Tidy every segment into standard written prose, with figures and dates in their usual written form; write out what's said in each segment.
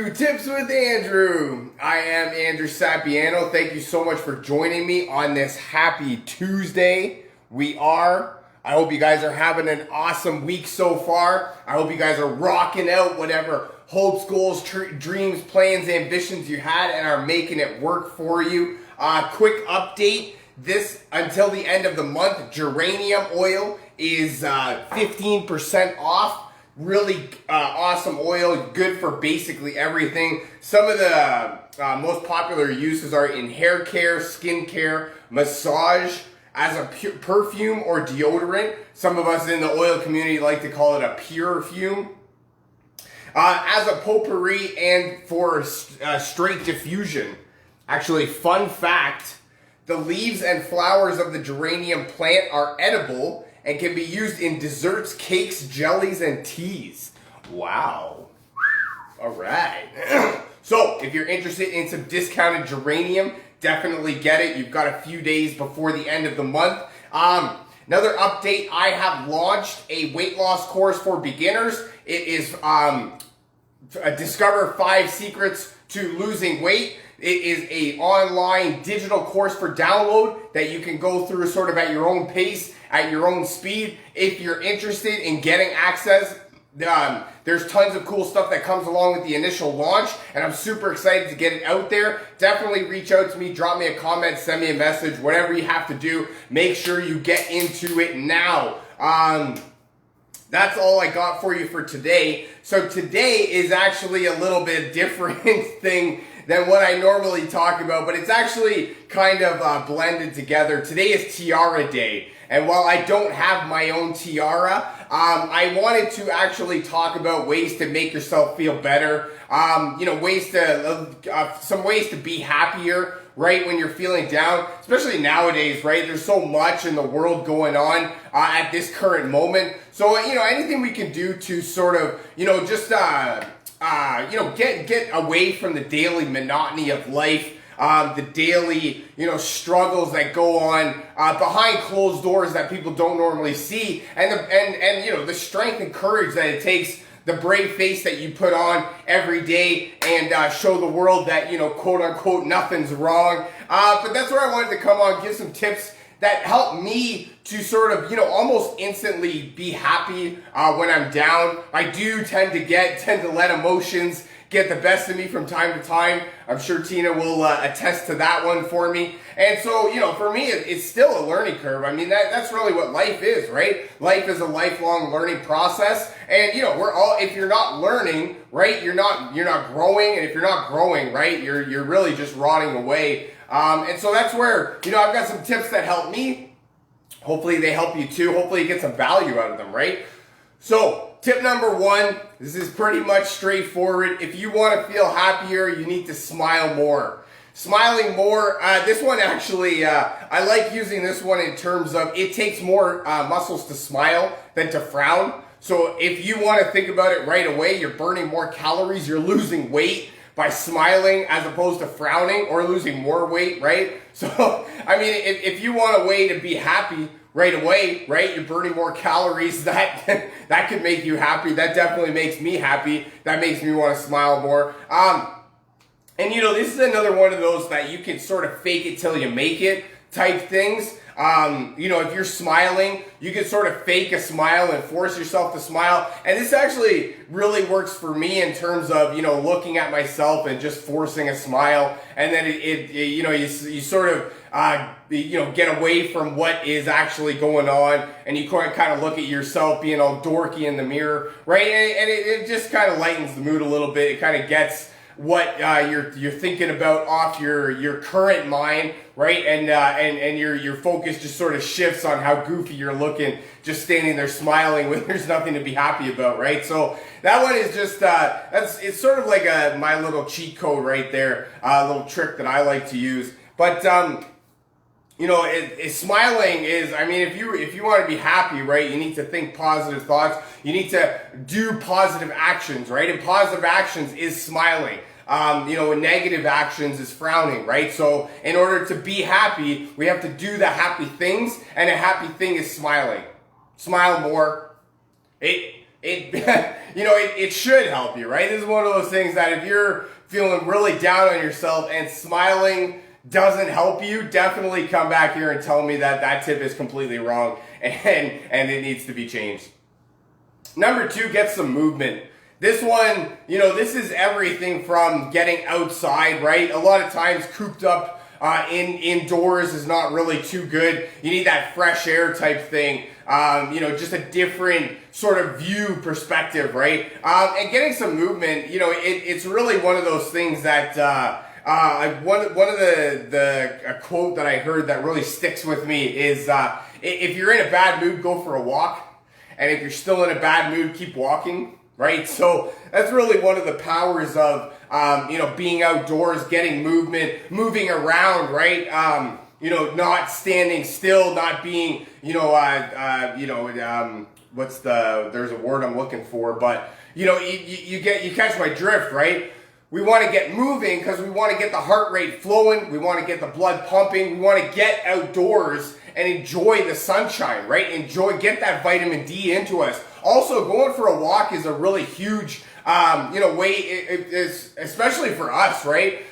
to Tips with Andrew. I am Andrew Sapiano. Thank you so much for joining me on this happy Tuesday. I hope you guys are having an awesome week so far. I hope you guys are rocking out whatever hopes, goals, dreams, plans, ambitions you had and are making it work for you. Quick update. This, until the end of the month, geranium oil is 15% off. Really awesome oil, good for basically everything. Some of the most popular uses are in hair care, skin care, massage, as a perfume or deodorant. Some of us in the oil community like to call it a pure-fume. As a potpourri and for straight diffusion. Actually, fun fact, the leaves and flowers of the geranium plant are edible and can be used in desserts, cakes, jellies, and teas. Wow. All right. So, if you're interested in some discounted geranium, definitely get it. You've got a few days before the end of the month. Another update, I have launched a weight loss course for beginners. It is Discover 5 Secrets to Losing Weight. It is an online digital course for download that you can go through sort of at your own pace, at your own speed. If you're interested in getting access, there's tons of cool stuff that comes along with the initial launch, and I'm super excited to get it out there. Definitely reach out to me, drop me a comment, send me a message, whatever you have to do. Make sure you get into it now. That's all I got for you for today. So today is actually a little bit different thing than what I normally talk about, but it's actually kind of blended together. Today is Tiara Day, and while I don't have my own tiara, I wanted to actually talk about ways to make yourself feel better. Ways to some ways to be happier, right, when you're feeling down, especially nowadays, right? There's so much in the world going on at this current moment. So, anything we can do to sort of, get away from the daily monotony of life, the daily, struggles that go on behind closed doors that people don't normally see, and the strength and courage that it takes, the brave face that you put on every day and show the world that, quote unquote, nothing's wrong. But that's where I wanted to come on, give some tips that help me to sort of, almost instantly be happy when I'm down. I do tend to let emotions get the best of me from time to time. I'm sure Tina will attest to that one for me. And so, for me, it's still a learning curve. I mean, that's really what life is, right? Life is a lifelong learning process. And, if you're not learning, right, you're not growing. And if you're not growing, right, you're really just rotting away. And so that's where, I've got some tips that help me. Hopefully they help you too. Hopefully you get some value out of them, right? So, tip number 1, this is pretty much straightforward. If you want to feel happier, you need to smile more. Smiling more, this one actually, I like using this one in terms of it takes more muscles to smile than to frown. So if you want to think about it right away, you're burning more calories, you're losing weight by smiling as opposed to frowning, or losing more weight, right? So, I mean, if you want a way to be happy right away, right, you're burning more calories, that could make you happy. That definitely makes me happy. That makes me want to smile more. And this is another one of those that you can sort of fake it till you make it type things. If you're smiling, you can sort of fake a smile and force yourself to smile. And this actually really works for me in terms of, looking at myself and just forcing a smile. And then you sort of, get away from what is actually going on. And you kind of look at yourself being all dorky in the mirror, right? And it just kind of lightens the mood a little bit. It kind of gets what you're thinking about off your current mind, right? And your focus just sort of shifts on how goofy you're looking, just standing there smiling when there's nothing to be happy about, right? So that one is just it's sort of like my little cheat code right there, a little trick that I like to use. But smiling is, I mean, if you want to be happy, right, you need to think positive thoughts. You need to do positive actions, right? And positive actions is smiling. Negative actions is frowning, right? So in order to be happy, we have to do the happy things, and a happy thing is smiling. Smile more. it it should help you, right? This is one of those things that if you're feeling really down on yourself and smiling doesn't help you, definitely come back here and tell me that that tip is completely wrong and it needs to be changed. Number 2, get some movement. This one, this is everything from getting outside, right? A lot of times cooped up indoors is not really too good. You need that fresh air type thing. Just a different sort of view perspective, right? And getting some movement, it's really one of those things that one of the quote that I heard that really sticks with me is if you're in a bad mood, go for a walk, and if you're still in a bad mood, keep walking. Right, so that's really one of the powers of being outdoors, getting movement, moving around, right? Not standing still, not being there's a word I'm looking for, but you catch my drift, right? We want to get moving because we want to get the heart rate flowing, we want to get the blood pumping, we want to get outdoors and enjoy the sunshine, right? Get that vitamin D into us. Also, going for a walk is a really huge, way, especially for us, right?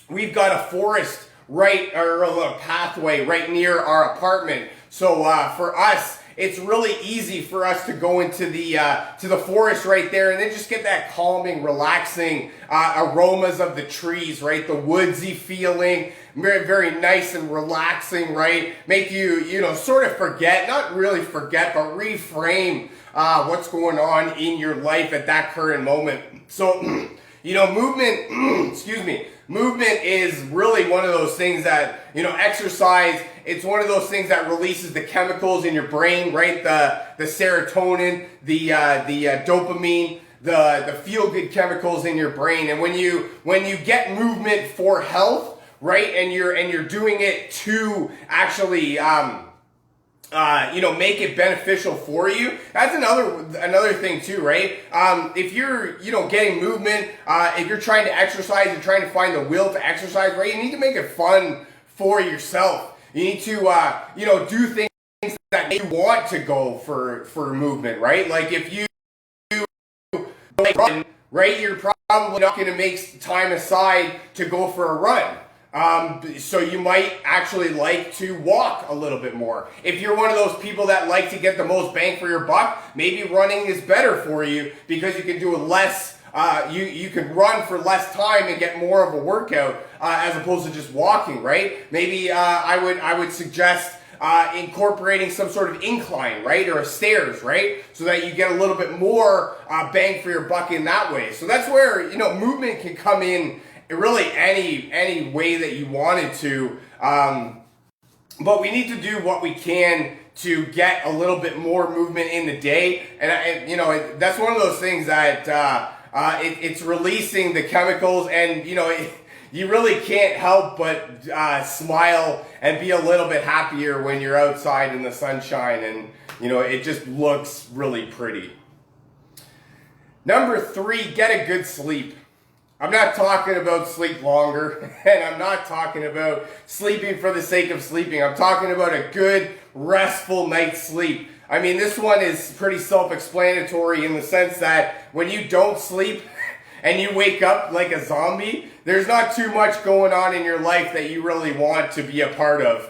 We've got a forest or a little pathway right near our apartment. So for us, it's really easy for us to go into the forest right there and then just get that calming, relaxing aromas of the trees, right? The woodsy feeling, very, very nice and relaxing, right? Make you, sort of forget, not really forget, but reframe what's going on in your life at that current moment. So, movement, excuse me, movement is really one of those things that, exercise, it's one of those things that releases the chemicals in your brain, right? The serotonin, the dopamine, the feel-good chemicals in your brain. And when you get movement for health, right, and you're doing it to actually make it beneficial for you. That's another thing too, right? If you're, getting movement, if you're trying to exercise, you're trying to find the will to exercise, right? You need to make it fun for yourself. You need to, do things that you want to go for movement, right? Like if you run, right, you're probably not going to make time aside to go for a run. So you might actually like to walk a little bit more. If you're one of those people that like to get the most bang for your buck, maybe running is better for you because you can do less. You can run for less time and get more of a workout as opposed to just walking, right? Maybe I would suggest incorporating some sort of incline, right, or stairs, right, so that you get a little bit more bang for your buck in that way. So that's where movement can come in really any way that you wanted to, but we need to do what we can to get a little bit more movement in the day, and that's one of those things that it's releasing the chemicals, and you really can't help but smile and be a little bit happier when you're outside in the sunshine, and it just looks really pretty. Number 3, get a good sleep. I'm not talking about sleep longer, and I'm not talking about sleeping for the sake of sleeping. I'm talking about a good, restful night's sleep. I mean, this one is pretty self-explanatory in the sense that when you don't sleep and you wake up like a zombie, there's not too much going on in your life that you really want to be a part of.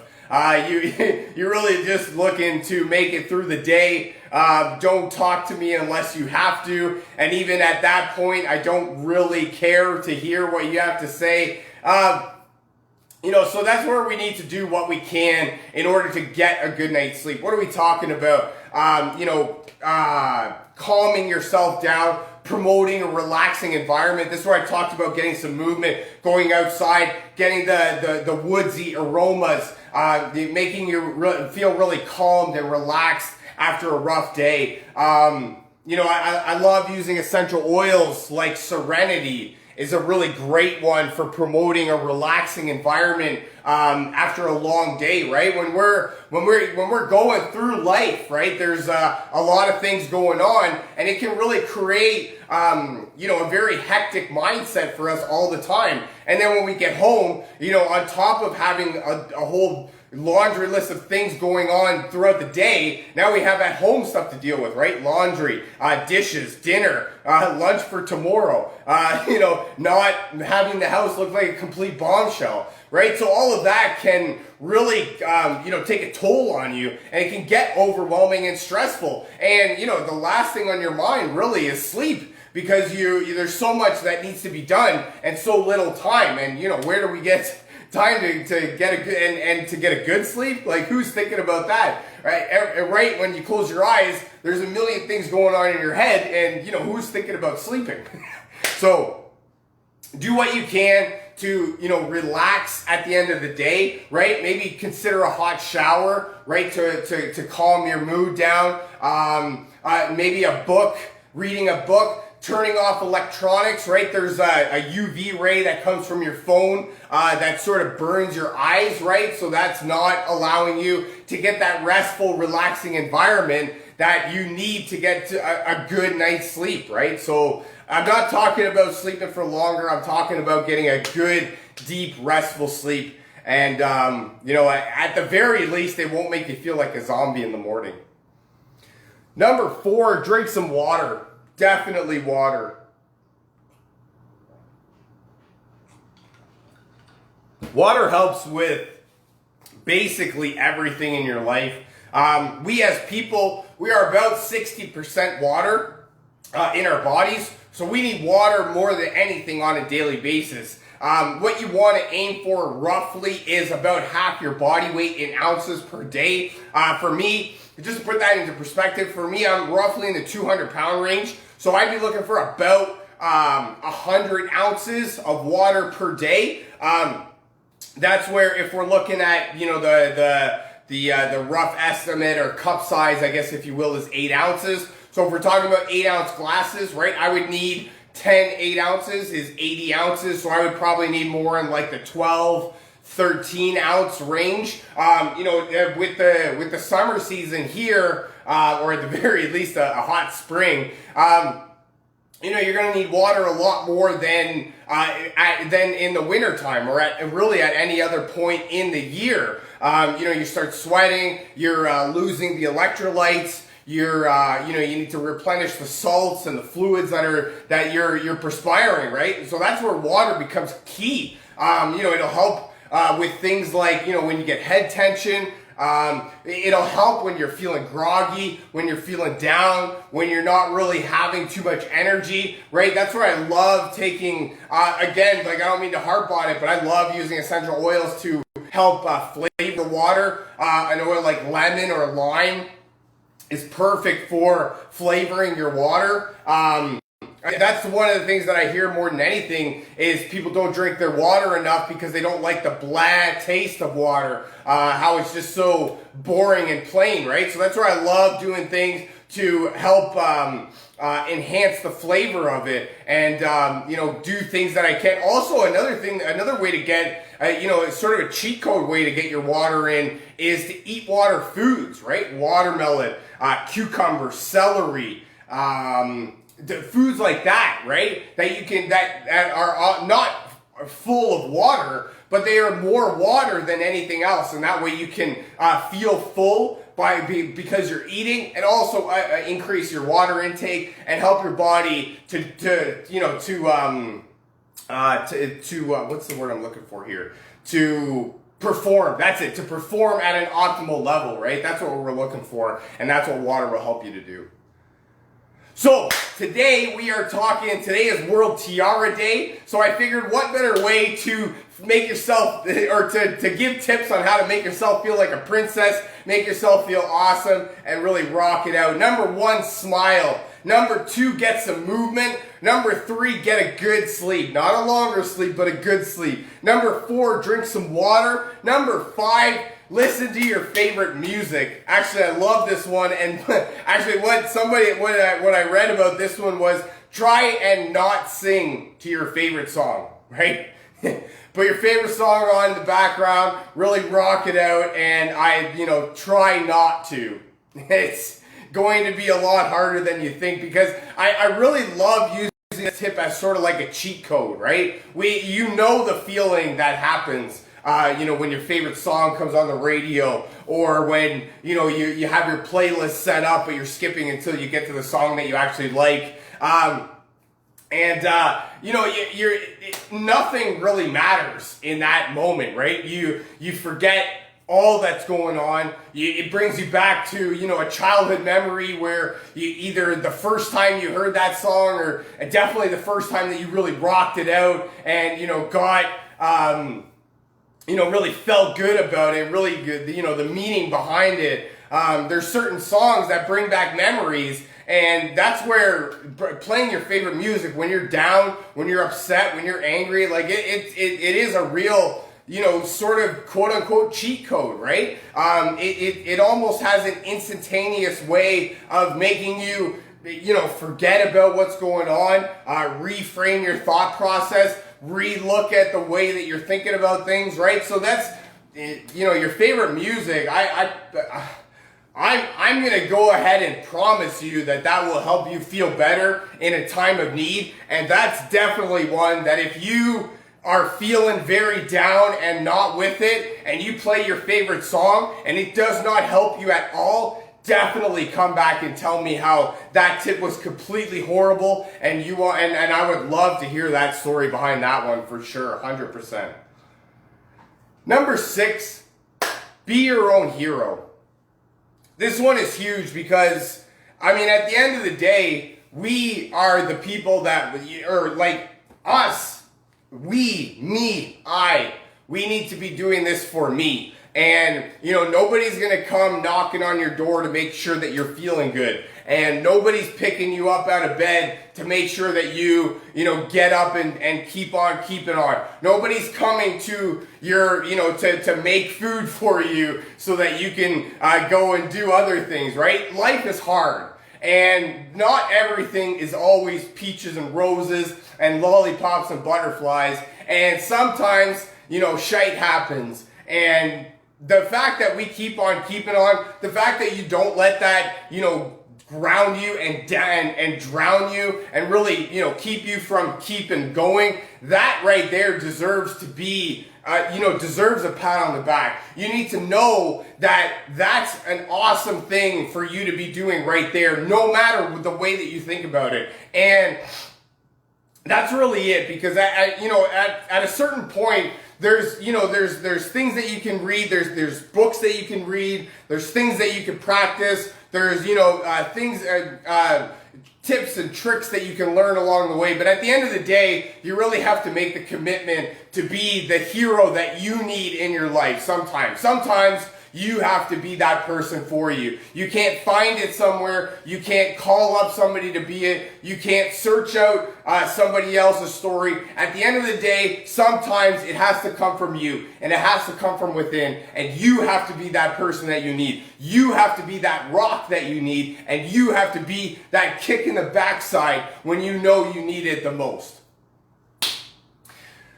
You're really just looking to make it through the day. Don't talk to me unless you have to. And even at that point, I don't really care to hear what you have to say. So that's where we need to do what we can in order to get a good night's sleep. What are we talking about? Calming yourself down, promoting a relaxing environment. This is where I talked about getting some movement, going outside, getting the woodsy aromas, making you feel really calmed and relaxed after a rough day. I love using essential oils like Serenity is a really great one for promoting a relaxing environment after a long day, right? When we're going through life, right? There's a lot of things going on, and it can really create a very hectic mindset for us all the time. And then when we get home, on top of having a whole laundry list of things going on throughout the day. Now we have at home stuff to deal with, right? Laundry, dishes, dinner, lunch for tomorrow, not having the house look like a complete bombshell, right? So all of that can really, take a toll on you, and it can get overwhelming and stressful. And, the last thing on your mind really is sleep, because there's so much that needs to be done and so little time. And, where do we get time to get a good and to get a good sleep? Like, who's thinking about that, right? Right when you close your eyes, there's a million things going on in your head, and who's thinking about sleeping? So do what you can to relax at the end of the day, right? Maybe consider a hot shower, right, to calm your mood down. Maybe a book, reading a book. Turning off electronics, right? There's a UV ray that comes from your phone that sort of burns your eyes, right? So that's not allowing you to get that restful, relaxing environment that you need to get to a good night's sleep, right? So I'm not talking about sleeping for longer. I'm talking about getting a good, deep, restful sleep. And, at the very least, it won't make you feel like a zombie in the morning. Number 4, drink some water. Definitely water. Water helps with basically everything in your life. We as people, we are about 60% water in our bodies. So we need water more than anything on a daily basis. What you want to aim for roughly is about half your body weight in ounces per day. For me, just to put that into perspective, for me, I'm roughly in the 200-pound range. So I'd be looking for about 100 ounces of water per day. That's where, if we're looking at, the rough estimate or cup size, I guess, if you will, is 8 ounces. So if we're talking about 8-ounce glasses, right, I would need 8 ounces is 80 ounces. So I would probably need more in like the 12, 13 ounce range. With the summer season here, or at the very least a hot spring, you're going to need water a lot more than in the winter time, or at any other point in the year. You start sweating, you're losing the electrolytes. You need to replenish the salts and the fluids that you're perspiring, right? So that's where water becomes key. It'll help with things like, when you get head tension. It'll help when you're feeling groggy, when you're feeling down, when you're not really having too much energy, right? That's where I love taking, again, like, I don't mean to harp on it, but I love using essential oils to help flavor water. An oil like lemon or lime is perfect for flavoring your water. That's one of the things that I hear more than anything is people don't drink their water enough because they don't like the bland taste of water, how it's just so boring and plain, right? So that's where I love doing things to help enhance the flavor of it, and do things that I can. Also, another way to get, sort of a cheat code way to get your water in is to eat water foods, right? Watermelon, cucumber, celery, foods like that, right? That are not full of water, but they are more water than anything else, and that way you can feel full because you're eating, and also increase your water intake and help your body to what's the word I'm looking for here? To perform. That's it. To perform at an optimal level, right? That's what we're looking for, and that's what water will help you to do. So today is World Tiara Day, so I figured what better way to make yourself, or to give tips on how to make yourself feel like a princess, make yourself feel awesome, and really rock it out. Number 1, smile. Number 2, get some movement. Number 3, get a good sleep. Not a longer sleep, but a good sleep. Number 4, drink some water. Number 5, listen to your favorite music. Actually, I love this one, and actually what I read about this one was try and not sing to your favorite song, right? Put your favorite song on in the background, really rock it out, and try not to. It's going to be a lot harder than you think, because I really love using this tip as sort of like a cheat code, right? The feeling that happens when your favorite song comes on the radio, or when, you have your playlist set up, but you're skipping until you get to the song that you actually like. Nothing really matters in that moment, right? You forget all that's going on. It brings you back to, a childhood memory where either the first time you heard that song, or definitely the first time that you really rocked it out and, really felt good about it, really good, the meaning behind it. There's certain songs that bring back memories, and that's where playing your favorite music when you're down, when you're upset, when you're angry, like it is a real, sort of quote unquote cheat code, right? It almost has an instantaneous way of making you, forget about what's going on, reframe your thought process, re-look at the way that you're thinking about things, right? So that's, your favorite music. I'm going to go ahead and promise you that will help you feel better in a time of need. And that's definitely one that if you are feeling very down and not with it, and you play your favorite song and it does not help you at all, definitely come back and tell me how that tip was completely horrible, and I would love to hear that story behind that one for sure, 100%. Number 6, be your own hero. This one is huge because, at the end of the day, we are the people that, or like us, we need to be doing this for me. And, nobody's going to come knocking on your door to make sure that you're feeling good. And nobody's picking you up out of bed to make sure that you get up and keep on keeping on. Nobody's coming to your, to make food for you so that you can go and do other things, right? Life is hard. And not everything is always peaches and roses and lollipops and butterflies. And sometimes, shite happens. And the fact that we keep on keeping on, the fact that you don't let that, ground you and drown you and really, keep you from keeping going, that right there deserves to be, deserves a pat on the back. You need to know that that's an awesome thing for you to be doing right there, no matter the way that you think about it. And that's really it, because at a certain point, there's things that you can read, there's books that you can read, there's things that you can practice, there's, tips and tricks that you can learn along the way. But at the end of the day, you really have to make the commitment to be the hero that you need in your life sometimes. Sometimes you have to be that person for you. You can't find it somewhere. You can't call up somebody to be it. You can't search out somebody else's story. At the end of the day, sometimes it has to come from you, and it has to come from within, and you have to be that person that you need. You have to be that rock that you need, and you have to be that kick in the backside when you know you need it the most.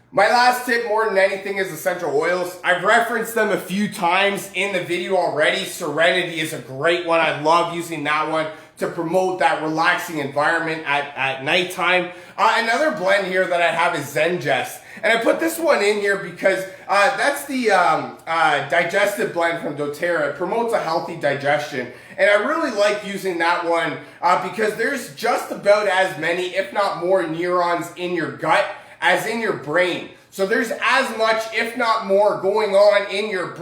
My last tip, more than anything, is essential oils. I've referenced them a few times in the video already. Serenity is a great one. I love using that one to promote that relaxing environment at nighttime. Another blend here that I have is Zengest. And I put this one in here because that's the digestive blend from doTERRA. It promotes a healthy digestion. And I really like using that one because there's just about as many, if not more, neurons in your gut as in your brain. So there's as much, if not more, going on in your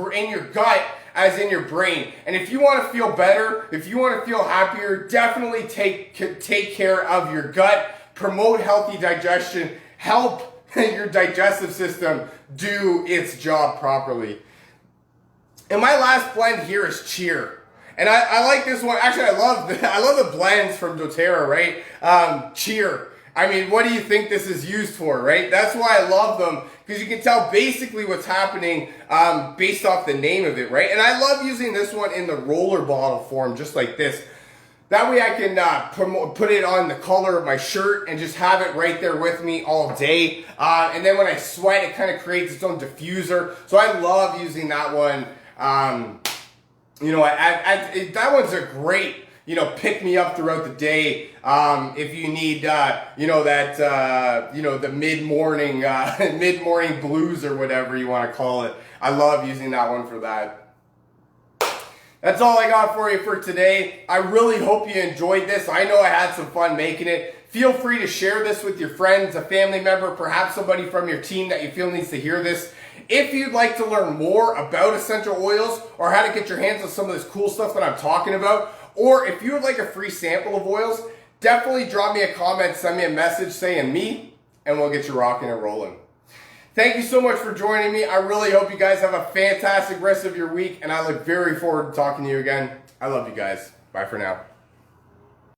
gut as in your brain. And if you want to feel better, if you want to feel happier, definitely take care of your gut, promote healthy digestion, help your digestive system do its job properly. And my last blend here is Cheer. And I like this one. Actually, I love the blends from doTERRA, right? Cheer. I mean, what do you think this is used for, right? That's why I love them, because you can tell basically what's happening based off the name of it, right? And I love using this one in the roller bottle form, just like this. That way I can put it on the collar of my shirt and just have it right there with me all day. And then when I sweat, it kind of creates its own diffuser. So I love using that one. That one's a great pick me up throughout the day. If you need, the mid-morning, mid-morning blues or whatever you want to call it. I love using that one for that. That's all I got for you for today. I really hope you enjoyed this. I know I had some fun making it. Feel free to share this with your friends, a family member, perhaps somebody from your team that you feel needs to hear this. If you'd like to learn more about essential oils or how to get your hands on some of this cool stuff that I'm talking about, or if you would like a free sample of oils, definitely drop me a comment, send me a message saying me, and we'll get you rocking and rolling. Thank you so much for joining me. I really hope you guys have a fantastic rest of your week, and I look very forward to talking to you again. I love you guys. Bye for now.